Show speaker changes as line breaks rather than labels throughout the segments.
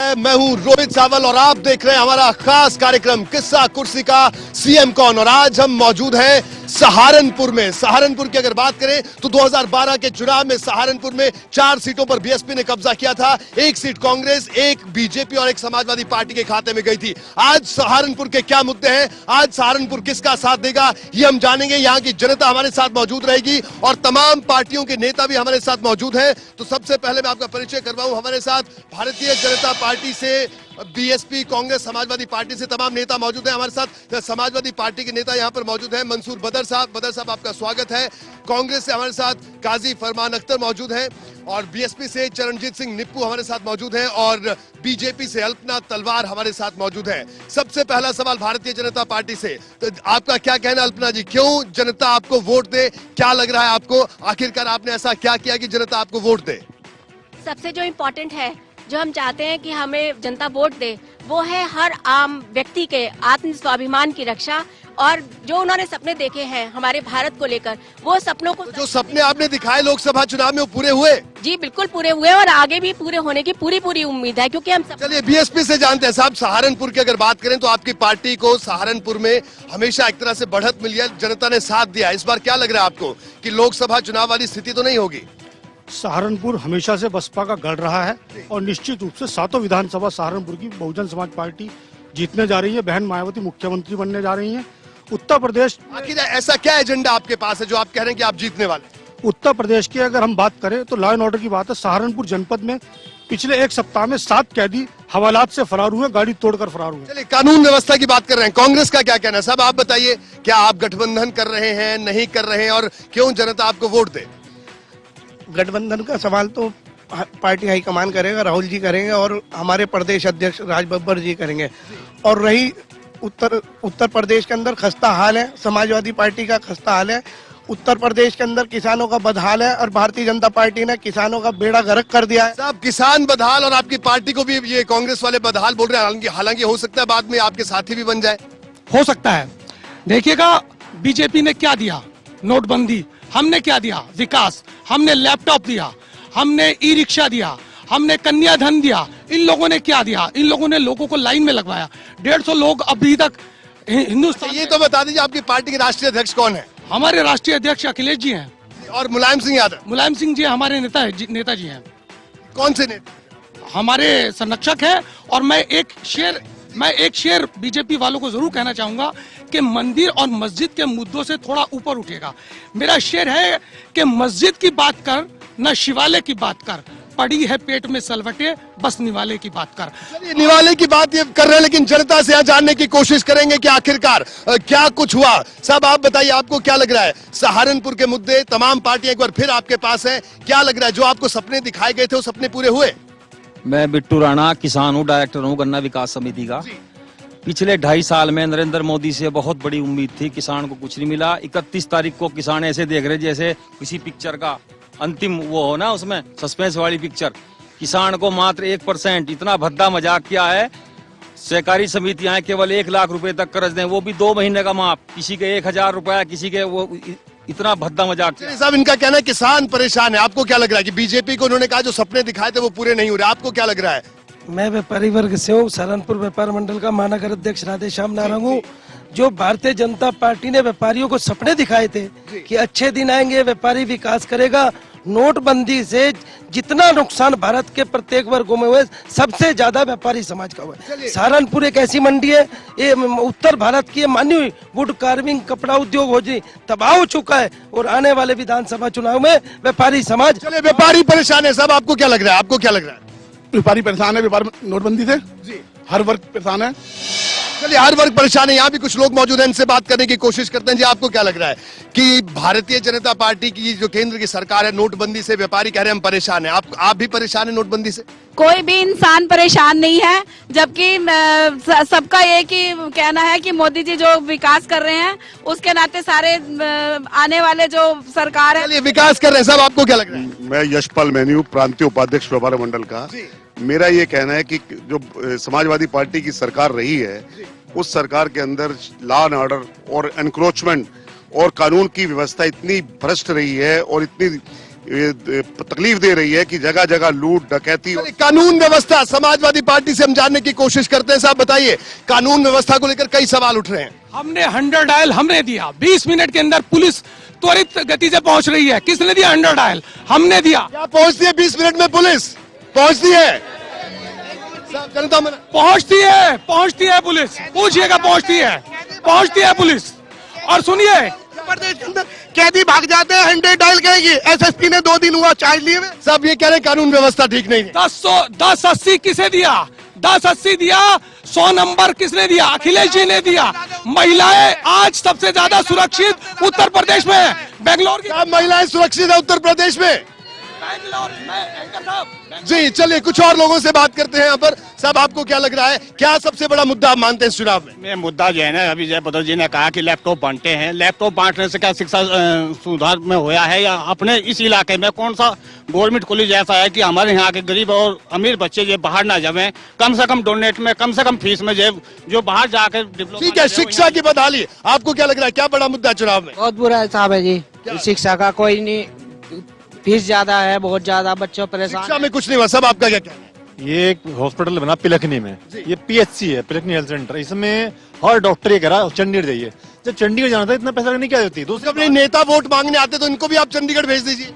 है, मैं हूं रोहित सावल और आप देख रहे हैं हमारा खास कार्यक्रम किस्सा कुर्सी का सीएम कौन। और आज हम मौजूद हैं सहारनपुर में। सहारनपुर की अगर बात करें तो 2012 के चुनाव में सहारनपुर में 4 सीटों पर बीएसपी ने कब्जा किया था। 1 सीट कांग्रेस, 1 बीजेपी और 1 समाजवादी पार्टी के खाते में गई थी। आज सहारनपुर के क्या मुद्दे हैं, आज सहारनपुर किसका साथ देगा, ये हम जानेंगे। यहाँ की जनता हमारे साथ मौजूद रहेगी और तमाम पार्टियों के नेता भी हमारे साथ मौजूद हैं। तो सबसे पहले मैं आपका परिचय करवाऊं, हमारे साथ भारतीय जनता पार्टी से, बीएसपी, कांग्रेस, समाजवादी पार्टी से तमाम नेता मौजूद हैं। हमारे साथ समाजवादी पार्टी के नेता यहां पर मौजूद हैं, मंसूर बदर साहब। बदर साहब, आपका स्वागत है। कांग्रेस से हमारे साथ काजी फरमान अख्तर मौजूद हैं और बीएसपी से चरणजीत सिंह निप्पू हमारे साथ मौजूद हैं और बीजेपी से अल्पना तलवार हमारे साथ मौजूद है। सबसे पहला सवाल भारतीय जनता पार्टी से, तो आपका क्या कहना अल्पना जी, क्यों जनता आपको वोट दे? क्या लग रहा है आपको, आखिरकार आपने ऐसा क्या किया कि जनता आपको वोट दे?
सबसे जो इम्पोर्टेंट है, जो हम चाहते हैं कि हमें जनता वोट दे, वो है हर आम व्यक्ति के आत्म स्वाभिमान की रक्षा। और जो उन्होंने सपने देखे हैं हमारे भारत को लेकर, वो सपनों को,
जो सपने आपने दिखाए लोकसभा चुनाव में, वो पूरे हुए?
जी बिल्कुल पूरे हुए और आगे भी पूरे होने की पूरी उम्मीद है, क्योंकि हम
चलिए बीएसपी से जानते हैं साहब, सहारनपुर की अगर बात करें तो आपकी पार्टी को सहारनपुर में हमेशा एक तरह से बढ़त मिली है, जनता ने साथ दिया। इस बार क्या लग रहा है आपको कि लोकसभा चुनाव वाली स्थिति तो नहीं होगी?
सहारनपुर हमेशा से बसपा का गढ़ रहा है और निश्चित रूप से 7 विधानसभा सहारनपुर की बहुजन समाज पार्टी जीतने जा रही है। बहन मायावती मुख्यमंत्री बनने जा रही हैं। उत्तर प्रदेश,
आखिर ऐसा क्या एजेंडा आपके पास है जो आप कह रहे हैं कि आप जीतने वाले?
उत्तर प्रदेश की अगर हम बात करें तो लॉ एंड ऑर्डर की बात है। सहारनपुर जनपद में पिछले 1 सप्ताह में 7 कैदी हवालात से फरार हुए, गाड़ी तोड़कर फरार हुए।
चलिए कानून व्यवस्था की बात कर रहे हैं, कांग्रेस का क्या कहना है साहब, आप बताइए, क्या आप गठबंधन कर रहे हैं, नहीं कर रहे हैं, और क्यों जनता आपको वोट दे?
गठबंधन का सवाल तो पार्टी हाईकमान करेगा, राहुल जी करेंगे और हमारे प्रदेश अध्यक्ष राज बब्बर जी करेंगे। और रही उत्तर प्रदेश के अंदर खस्ता हाल है, समाजवादी पार्टी का खस्ता हाल है। उत्तर प्रदेश के अंदर किसानों का बदहाल है और भारतीय जनता पार्टी ने किसानों का बेड़ा गर्क कर दिया है।
साहब किसान बदहाल और आपकी पार्टी को भी ये कांग्रेस वाले बदहाल बोल रहे हैं, हालांकि हो सकता है बाद में आपके साथी भी बन जाए।
हो सकता है। देखिएगा बीजेपी ने क्या दिया, नोटबंदी, हमने क्या दिया, विकास, हमने लैपटॉप दिया, हमने ई रिक्शा दिया, हमने कन्याधन दिया। इन लोगों ने क्या दिया? इन लोगों ने लोगों को लाइन में लगवाया। 150 लोग अभी तक हिंदुस्तान।
ये तो बता दीजिए आपकी पार्टी के राष्ट्रीय अध्यक्ष कौन है?
हमारे राष्ट्रीय अध्यक्ष अखिलेश जी हैं।
और मुलायम सिंह यादव?
मुलायम सिंह जी हमारे नेताजी हैं।
कौन से नेता?
हमारे संरक्षक हैं। और मैं एक शेर बीजेपी वालों को जरूर कहना चाहूंगा कि मंदिर और मस्जिद के मुद्दों से थोड़ा ऊपर उठेगा। मेरा शेर है कि मस्जिद की बात कर, न शिवालय की बात कर, पड़ी है पेट में सलवटे, बस निवाले की बात कर।
चलिए निवाले की बात ये कर रहे हैं, लेकिन जनता से यहाँ जानने की कोशिश करेंगे कि आखिरकार क्या कुछ हुआ। साहब आप बताइए, आपको क्या लग रहा है? सहारनपुर के मुद्दे, तमाम पार्टियां एक बार फिर आपके पास है, क्या लग रहा है जो आपको सपने दिखाए गए थे वो सपने पूरे हुए?
मैं बिट्टू राणा, किसान हूँ, डायरेक्टर हूँ गन्ना विकास समिति का। पिछले 2.5 साल में नरेंद्र मोदी से बहुत बड़ी उम्मीद थी, किसान को कुछ नहीं मिला। 31 तारीख को किसान ऐसे देख रहे जैसे किसी पिक्चर का अंतिम वो हो ना, उसमें सस्पेंस वाली पिक्चर। किसान को मात्र 1%, इतना भद्दा मजाक किया है। सहकारी समितियां केवल 1 लाख रुपए तक कर्ज दें, वो भी 2 महीने का माफ, किसी के 1000 रुपया, किसी के वो, इतना भद्दा मजाक।
साहब इनका कहना है किसान परेशान है, आपको क्या लग रहा है कि बीजेपी को उन्होंने कहा जो सपने दिखाए थे वो पूरे नहीं हो रहे, आपको क्या लग रहा है?
मैं व्यापारी वर्ग से हूँ, सहारनपुर व्यापार मंडल का महानगर अध्यक्ष राधे श्याम नारंग हूँ। जो भारतीय जनता पार्टी ने व्यापारियों को सपने दिखाए थे कि अच्छे दिन आएंगे, व्यापारी विकास करेगा, नोटबंदी से जितना नुकसान भारत के प्रत्येक वर्गों में हुए, सबसे ज्यादा व्यापारी समाज का हुआ है। सहारनपुर एक ऐसी मंडी है, ये उत्तर भारत की मानी हुई वुड कार्विंग, कपड़ा उद्योग हो जी तबाह हो चुका है। और आने वाले विधानसभा चुनाव में व्यापारी समाज,
चलिए व्यापारी परेशान है। साहब आपको क्या लग रहा है, आपको क्या लग रहा है?
व्यापारी परेशान है, व्यापार नोटबंदी से
जी,
हर वर्ग परेशान है।
चलिए हर वर्ग परेशान है। यहाँ भी कुछ लोग मौजूद हैं, इनसे बात करने की कोशिश करते हैं। जी आपको क्या लग रहा है कि भारतीय जनता पार्टी की जो केंद्र की सरकार है, नोटबंदी से व्यापारी कह रहे हैं हम परेशान हैं, आप भी परेशान हैं नोटबंदी से?
कोई भी इंसान परेशान नहीं है, जबकि सबका एक ही कहना है कि मोदी जी जो विकास कर रहे हैं उसके नाते सारे आने वाले जो सरकार है।
चलिए विकास कर रहे हैं। साहब आपको क्या लग रहा है?
मैं यशपाल मैन्यू, प्रांतीय उपाध्यक्ष व्यापार मंडल का। मेरा ये कहना है कि जो समाजवादी पार्टी की सरकार रही है, उस सरकार के अंदर लॉ एंड ऑर्डर और एनक्रोचमेंट और कानून की व्यवस्था इतनी भ्रष्ट रही है और इतनी तकलीफ दे रही है कि जगह जगह लूट डकैती
चलिए, कानून व्यवस्था समाजवादी पार्टी से हम जानने की कोशिश करते हैं। साहब बताइए, कानून व्यवस्था को लेकर कई सवाल उठ रहे हैं।
हमने 100 डायल हमने दिया, 20 मिनट के अंदर पुलिस त्वरित गति से पहुंच रही है। किसने दिया 100 डायल? हमने दिया।
क्या पहुंचती है 20 मिनट में पुलिस? पहुंचती है साहब, जनता में
पहुंचती है पुलिस। पूछिएगा, पहुंचती है पुलिस। और सुनिए,
प्रदेश के अंदर कैदी भाग जाते हैं, 100 डायल करेगी। एसएसपी ने 2 दिन हुआ चार्ज लिए हुए।
साहब ये कह रहे हैं कानून व्यवस्था ठीक नहीं है।
1080 किसे दिया? 1080 दिया। 100 नंबर किसने दिया? अखिलेश जी ने दिया। महिलाएं आज सबसे ज्यादा सुरक्षित उत्तर प्रदेश में है। बेंगलोर की
साहब महिलाएं सुरक्षित है उत्तर प्रदेश में।
बेंगलोर में एंकर साहब,
जी चलिए, कुछ और लोगों से बात करते हैं यहाँ पर। साहब आपको क्या लग रहा है, क्या सबसे बड़ा मुद्दा आप मानते हैं इस चुनाव में?
मुद्दा जो है ना, अभी जय बदल जी ने कहा कि लैपटॉप बांटते हैं। लैपटॉप बांटने से क्या शिक्षा सुधार में होया है? या अपने इस इलाके में कौन सा गवर्नमेंट कॉलेज ऐसा है कि हमारे यहाँ के गरीब और अमीर बच्चे जो बाहर ना जाए, कम से कम डोनेट में, कम से कम फीस में जो बाहर जाकर डिप्लोमा।
ठीक है, शिक्षा की बदहाली, आपको क्या लग रहा है, क्या बड़ा मुद्दा चुनाव में?
बहुत बुरा साहब है जी, शिक्षा का कोई नहीं, फीस ज्यादा है, बहुत ज्यादा, बच्चों परेशान।
शिक्षा में कुछ नहीं हुआ। सब आपका क्या कहना है?
ये एक हॉस्पिटल बना पिलखनी में, ये पीएचसी है, पिलखनी हेल्थ सेंटर। इसमें हर डॉक्टर ये कह रहा है चंडीगढ़ जाइए। जब चंडीगढ़ जाना था, इतना पैसा लगने क्या होती है?
दूसरे अपने नेता वोट मांगने आते तो इनको भी आप चंडीगढ़ भेज दीजिए।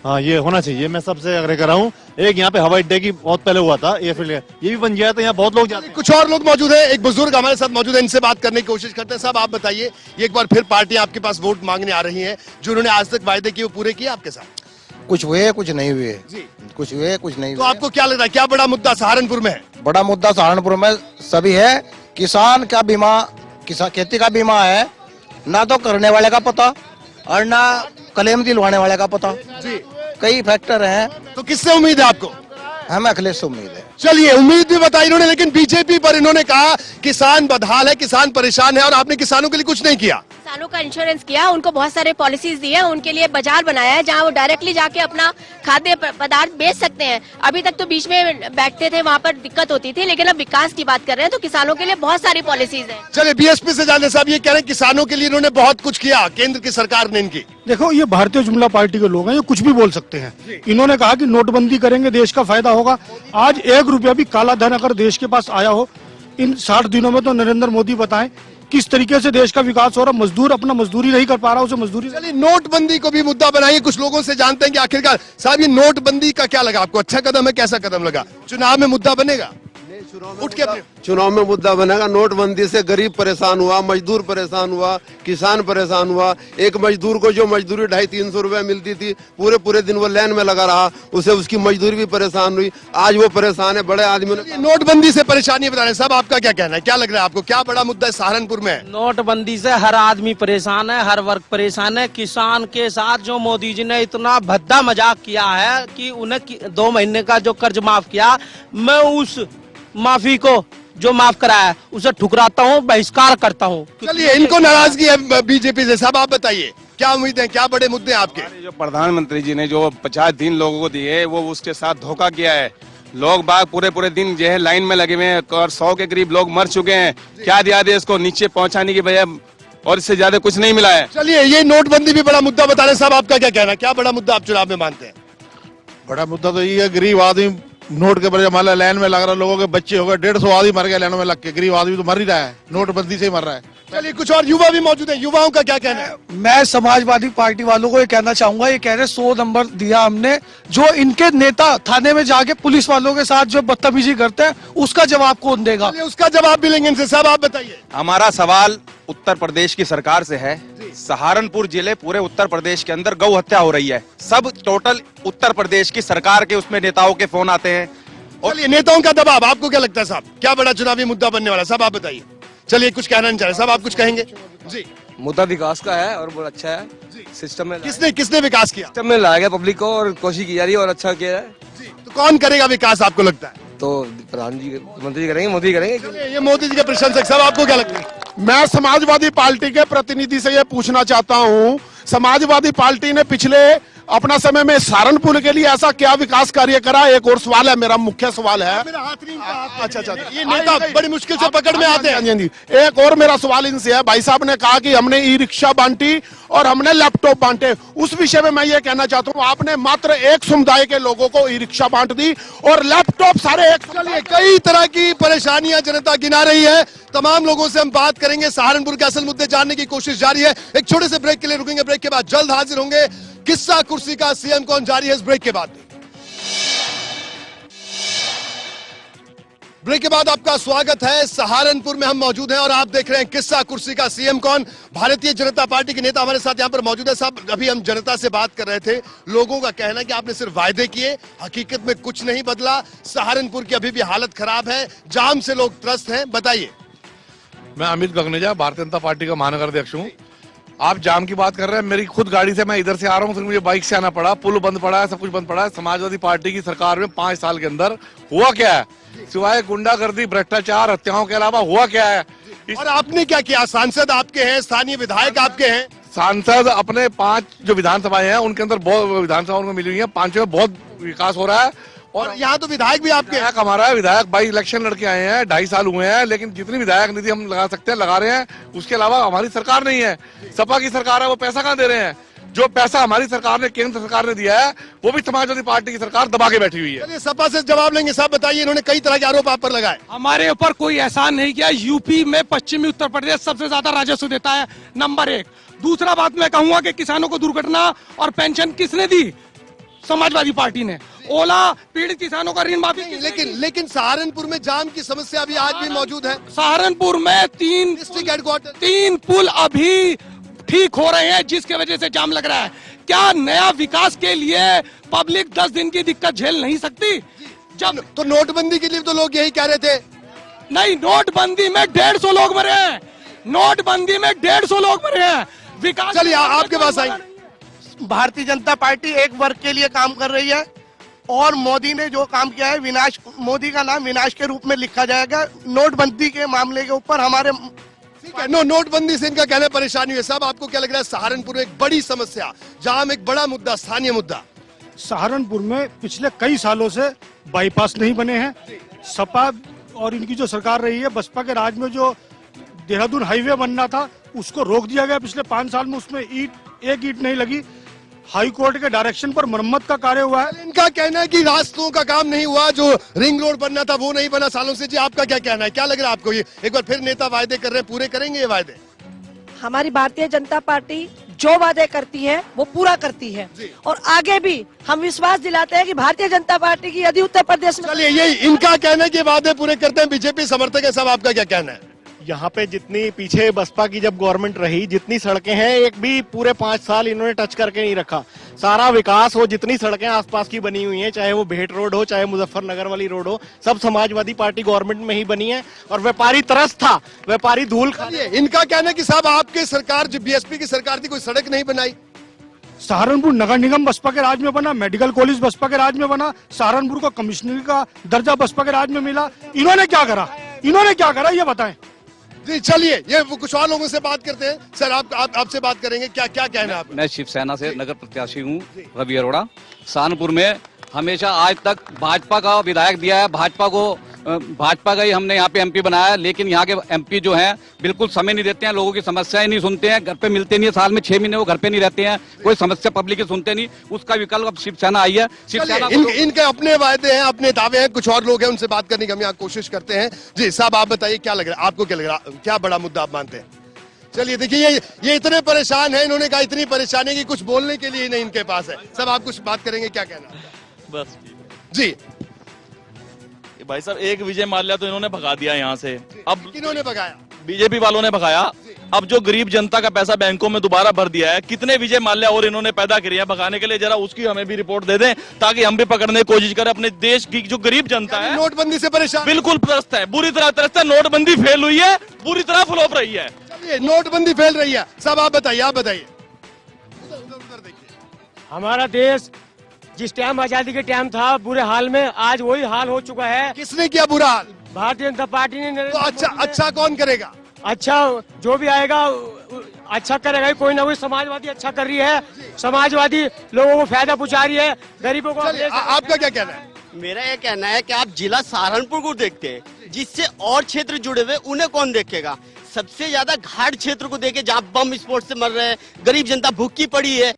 हाँ, ये होना चाहिए। मैं सबसे आग्रह कर रहा हूँ। एक यहाँ पे हवाई अड्डे की बहुत पहले हुआ था एयरफील्ड, ये भी बन गया था, यहाँ बहुत लोग जाते हैं।
कुछ और लोग मौजूद हैं, एक बुजुर्ग हमारे साथ मौजूद है, इनसे बात करने की कोशिश करते हैं। साहब आप बताइए, एक बार फिर पार्टियां आपके पास वोट मांगने आ रही हैं, जो उन्होंने आज तक वायदे किए वो पूरे किए आपके साथ?
कुछ हुए, कुछ नहीं हुए
जी।
कुछ हुए, कुछ नहीं
तो
हुए।
आपको क्या लग रहा है, क्या बड़ा मुद्दा सहारनपुर में है?
बड़ा मुद्दा सहारनपुर में सभी है। किसान का बीमा, खेती का बीमा है, ना तो करने वाले का पता और ना क्लेम दिलवाने वाले का पता।
जी,
कई फैक्टर हैं।
तो किससे उम्मीद है आपको?
हमें अखिलेश से उम्मीद है।
चलिए, उम्मीद भी बताई इन्होंने, लेकिन बीजेपी पर इन्होंने कहा किसान बदहाल है, किसान परेशान है और आपने किसानों के लिए कुछ नहीं किया।
किसानों का इंश्योरेंस किया, उनको बहुत सारे पॉलिसीज दिए, उनके लिए बाजार बनाया है जहां वो डायरेक्टली जाके अपना खाद्य पदार्थ बेच सकते हैं। अभी तक तो बीच में बैठते थे, वहां पर दिक्कत होती थी, लेकिन अब विकास की बात कर रहे हैं तो किसानों के लिए बहुत सारी पॉलिसीज हैं।
चलिए, बीएसपी से जाने साहब ये कह रहे हैं किसानों के लिए इन्होंने बहुत कुछ किया, केंद्र की सरकार ने इनकी।
देखो, ये भारतीय जुमला पार्टी के लोग हैं, ये कुछ भी बोल सकते हैं। इन्होंने कहा कि नोटबंदी करेंगे, देश का फायदा होगा। आज 1 रुपया भी काला धन अगर देश के पास आया हो इन 60 दिनों में, तो नरेंद्र मोदी बताएं किस तरीके से देश का विकास हो रहा। मजदूर अपना मजदूरी नहीं कर पा रहा, उसे मजदूरी।
चलिए, नोटबंदी को भी मुद्दा बनाइए। कुछ लोगों से जानते हैं कि आखिरकार साहब ये नोटबंदी का क्या लगा आपको, अच्छा कदम है, कैसा कदम लगा? चुनाव में मुद्दा बनेगा? उठ के अपने
चुनाव में मुद्दा बनेगा। नोटबंदी से गरीब परेशान हुआ, मजदूर परेशान हुआ, किसान परेशान हुआ। एक मजदूर को जो मजदूरी 250-300 रुपए मिलती थी, पूरे दिन वो लाइन में लगा रहा, उसे उसकी मजदूरी भी परेशान हुई। आज वो परेशान है। बड़े आदमी ने
नोटबंदी से परेशानी बता रहे हैं। साहब आपका क्या कहना है, क्या लग रहा है आपको, क्या बड़ा मुद्दा है सहारनपुर में?
नोटबंदी से हर आदमी परेशान है, हर वर्ग परेशान है। किसान के साथ जो मोदी जी ने इतना भद्दा मजाक किया है कि उन्हें 2 महीने का जो कर्ज माफ किया, मैं उस माफी को जो माफ कराया उसे ठुकराता हूँ, बहिष्कार करता हूँ।
चलिए, इनको नाराजगी है बीजेपी से। साहब आप बताइए, क्या उम्मीद है, क्या बड़े मुद्दे हैं आपके?
जो प्रधानमंत्री जी ने जो 50 दिन लोगों को दिए, वो उसके साथ धोखा किया है। लोग बाग पूरे दिन जो है लाइन में लगे हुए हैं और 100 के करीब लोग मर चुके हैं। क्या दिया देश को नीचे पहुंचाने की बजाय, और इससे ज्यादा कुछ नहीं मिला है।
चलिए, ये नोटबंदी भी बड़ा मुद्दा बता रहे हैं। साहब आपका क्या कहना है, क्या बड़ा मुद्दा आप चुनाव में मानते हैं?
बड़ा मुद्दा तो ये है, गरीब आदमी नोट के बजाय मान लाइन में लग रहा, लोगों के बच्चे हो गए, 150 आदमी मर गए लाइनों में लग के। गरीब आदमी तो मर ही रहा है, नोटबंदी से ही मर रहा है।
चलिए, कुछ और युवा भी मौजूद हैं, युवाओं का क्या कहना है?
मैं समाजवादी पार्टी वालों को ये कहना चाहूंगा, ये कह रहे 100 नंबर दिया हमने, जो इनके नेता थाने में जाके पुलिस वालों के साथ जो बदतमीजी करते हैं उसका जवाब कौन देगा?
चलिए, उसका जवाब भी लेंगे इनसे। साहब आप बताइए।
हमारा सवाल उत्तर प्रदेश की सरकार से है। सहारनपुर जिले पूरे उत्तर प्रदेश के अंदर गौ हत्या हो रही है। सब टोटल उत्तर प्रदेश की सरकार के उसमें नेताओं के फोन आते हैं।
चलिए, नेताओं का दबाव, आपको क्या लगता है साहब, क्या बड़ा चुनावी मुद्दा बनने वाला? साहब आप बताइए। चलिए, कुछ कहना नहीं चाह रहे साहब, आप कुछ कहेंगे? जी,
मुद्दा विकास का है और बहुत अच्छा है। सिस्टम में
किसने विकास किया?
सिस्टम में लाया गया पब्लिक को और कोशिश की जा रही है और अच्छा किया है।
तो कौन करेगा विकास आपको लगता है?
तो प्रधानमंत्री मंत्री करेंगे, मोदी करेंगे।
ये मोदी जी के प्रशंसक। साहब आपको क्या लगता है?
मैं समाजवादी पार्टी के प्रतिनिधि से ये पूछना चाहता हूँ, समाजवादी पार्टी ने पिछले अपना समय में सहारनपुर के लिए ऐसा क्या विकास कार्य करा? एक और सवाल है, मेरा मुख्य सवाल है।
अच्छा, ये नेता बड़ी मुश्किल से पकड़ में आते हैं।
जी, एक और मेरा सवाल इनसे है। भाई साहब ने कहा कि हमने ई रिक्शा बांटी और हमने लैपटॉप बांटे। उस विषय में मैं ये कहना चाहता हूँ, आपने मात्र एक समुदाय के लोगों को ई रिक्शा बांट दी और लैपटॉप सारे एक।
चलिए, कई तरह की परेशानियां जनता गिना रही है। तमाम लोगों से हम बात करेंगे, सहारनपुर के असल मुद्दे जानने की कोशिश जारी है। एक छोटे से ब्रेक के लिए रुकेंगे, ब्रेक के बाद जल्द हाजिर होंगे। किस्सा कुर्सी का सीएम कौन जारी है इस ब्रेक के बाद। ब्रेक के बाद आपका स्वागत है। सहारनपुर में हम मौजूद हैं और आप देख रहे हैं किस्सा कुर्सी का सीएम कौन। भारतीय जनता पार्टी के नेता हमारे साथ यहां पर मौजूद है। साहब, अभी हम जनता से बात कर रहे थे, लोगों का कहना है कि आपने सिर्फ वायदे किए, हकीकत में कुछ नहीं बदला। सहारनपुर की अभी भी हालत खराब है, जाम से लोग त्रस्त हैं, बताइए।
मैं अमित गगनेजा, भारतीय जनता पार्टी का महानगर अध्यक्ष हूँ। आप जाम की बात कर रहे हैं, मेरी खुद गाड़ी से मैं इधर से आ रहा हूँ, सिर्फ मुझे बाइक से आना पड़ा। पुल बंद पड़ा है, सब कुछ बंद पड़ा है। समाजवादी पार्टी की सरकार में 5 साल के अंदर हुआ क्या है? सिवाय गुंडागर्दी, भ्रष्टाचार, हत्याओं के अलावा हुआ क्या है?
और आपने क्या किया? सांसद आपके हैं, स्थानीय विधायक आपके हैं।
सांसद अपने 5 जो विधानसभाएं हैं उनके अंदर बहुत विधानसभा उनको मिली हुई है, 5 में बहुत विकास हो रहा है।
और यहाँ तो विधायक भी आपके हैं।
हमारा विधायक बाई इलेक्शन लड़के आए हैं, 2.5 साल हुए हैं, लेकिन जितनी विधायक निधि हम लगा सकते हैं लगा रहे हैं। उसके अलावा हमारी सरकार नहीं है, सपा की सरकार है, वो पैसा कहाँ दे रहे हैं? जो पैसा हमारी सरकार ने, केंद्र सरकार ने दिया है, वो भी समाजवादी पार्टी की सरकार दबा के बैठी हुई है।
चलिए, सपा से जवाब लेंगे। साहब बताइए, इन्होंने कई तरह के आरोप आप पर लगाए।
हमारे ऊपर कोई एहसान नहीं किया। यूपी में पश्चिमी उत्तर प्रदेश सबसे ज्यादा राजस्व देता है, नंबर 1। दूसरा बात मैं कहूंगा कि किसानों को दुर्घटना और पेंशन किसने दी? समाजवादी पार्टी ने। ओला पीड़ित किसानों का ऋण माफी।
लेकिन सहारनपुर में जाम की समस्या अभी आज भी मौजूद है।
सहारनपुर में 3 पुल अभी ठीक हो रहे हैं, जिसके वजह से जाम लग रहा है। क्या नया विकास के लिए पब्लिक 10 दिन की दिक्कत झेल नहीं सकती? जब
तो नोटबंदी के लिए तो लोग यही कह रहे थे।
नहीं, नोटबंदी में 150 लोग मरे हैं। नोटबंदी में 150 लोग मरे हैं। विकास।
चलिए, आपके पास आई।
भारतीय जनता पार्टी एक वर्ग के लिए काम कर रही है और मोदी ने जो काम किया है, विनाश, मोदी का नाम विनाश के रूप में लिखा जाएगा। नोटबंदी के मामले के ऊपर हमारे
नोटबंदी से इनका कहना परेशानी है। साहब, आपको क्या लग रहा है? सहारनपुर में एक बड़ी समस्या, जाम एक बड़ा मुद्दा, स्थानीय मुद्दा।
सहारनपुर में पिछले कई सालों से बाईपास नहीं बने हैं। सपा और इनकी जो सरकार रही है, बसपा के राज में जो देहरादून हाईवे बनना था उसको रोक दिया गया। पिछले 5 साल में उसमें एक ईंट नहीं लगी। हाई कोर्ट के डायरेक्शन पर मरम्मत का कार्य हुआ है।
इनका कहना है कि रास्तों का काम नहीं हुआ, जो रिंग रोड बनना था वो नहीं बना सालों से। जी, आपका क्या कहना है? क्या लग रहा है आपको? ये एक बार फिर नेता वायदे कर रहे हैं, पूरे करेंगे ये वायदे?
हमारी भारतीय जनता पार्टी जो वादे करती है वो पूरा करती है और आगे भी हम विश्वास दिलाते हैं कि भारतीय जनता पार्टी की यदि उत्तर प्रदेश में।
चलिए, ये इनका कहना है कि वादे पूरे करते हैं, बीजेपी समर्थक है। साहब, आपका क्या कहना है?
यहाँ पे जितनी पीछे बसपा की जब गवर्नमेंट रही, जितनी सड़कें हैं, एक भी पूरे 5 साल इन्होंने टच करके नहीं रखा। सारा विकास हो, जितनी सड़कें आसपास की बनी हुई हैं, चाहे वो भेट रोड हो, चाहे मुजफ्फरनगर वाली रोड हो, सब समाजवादी पार्टी गवर्नमेंट में ही बनी है। और व्यापारी तरस था, व्यापारी धूल खा।
इनका कहना है कि साहब आपके सरकार, जो बीएसपी की सरकार थी, कोई सड़क नहीं बनाई।
सहारनपुर नगर निगम बसपा के राज में बना, मेडिकल कॉलेज बसपा के राज में बना, सहारनपुर को कमिश्नरी का दर्जा बसपा के राज में मिला। इन्होंने क्या करा? ये बताएं।
जी, चलिए, ये कुछ और लोगों से बात करते हैं। सर, आपसे बात करेंगे, क्या कहना है आप?
मैं शिवसेना से नगर प्रत्याशी हूँ, रवि अरोड़ा। सहारनपुर में हमेशा आज तक भाजपा का विधायक दिया है, भाजपा का ही हमने यहाँ पे एमपी बनाया है। लेकिन यहाँ के एमपी जो हैं बिल्कुल समय नहीं देते हैं, लोगों की समस्याएं नहीं सुनते हैं, घर पे मिलते नहीं है। साल में 6 महीने वो घर पे नहीं रहते हैं, कोई समस्या पब्लिक की सुनते नहीं। उसका विकल्प अब शिवसेना आई है। शिवसेना
इनके अपने वायदे हैं, अपने दावे हैं। कुछ और लोग हैं, उनसे बात करने की हम यहाँ कोशिश करते हैं। जी साहब, आप बताइए, क्या लग रहा है आपको? क्या लग रहा है, क्या बड़ा मुद्दा आप मानते हैं? चलिए, देखिए, ये इतने परेशान है, इन्होंने कहा इतनी परेशानी की कुछ बोलने के लिए नहीं इनके पास है। सब आप कुछ बात करेंगे, क्या कहना?
बस
जी
भाई साहब, एक विजय माल्या तो इन्होंने भगा दिया यहाँ से। अब
किन्होंने भगाया?
बीजेपी वालों ने भगाया। अब जो गरीब जनता का पैसा बैंकों में दोबारा भर दिया है, कितने विजय माल्या और इन्होंने पैदा करी है भगाने के लिए, जरा उसकी हमें भी रिपोर्ट दे दें ताकि हम भी पकड़ने की कोशिश करें। अपने देश की जो गरीब जनता है
नोटबंदी से परेशान,
बिल्कुल त्रस्त है, बुरी तरह त्रस्त है। नोटबंदी फेल हुई है, पूरी तरह फ्लॉप रही है।
चलिए, नोटबंदी फेल रही है। सब आप बताइए।
हमारा देश जिस टाइम आजादी के टाइम था बुरे हाल में, आज वही हाल हो चुका है।
किसने किया बुरा हाल?
भारतीय जनता पार्टी ने।
तो अच्छा कौन करेगा?
अच्छा जो भी आएगा अच्छा करेगा ही, कोई ना कोई समाजवादी अच्छा कर रही है, समाजवादी लोगों को फायदा पहुंचा रही है, गरीबों को।
आपका क्या कहना है?
मेरा ये कहना है कि आप जिला सहारनपुर को देखते हैं, जिससे और क्षेत्र जुड़े हुए उन्हें कौन देखेगा? सबसे ज्यादा घाट क्षेत्र को देखे, जहाँ बम स्फोट से मर रहे हैं, गरीब जनता भूखी पड़ी है।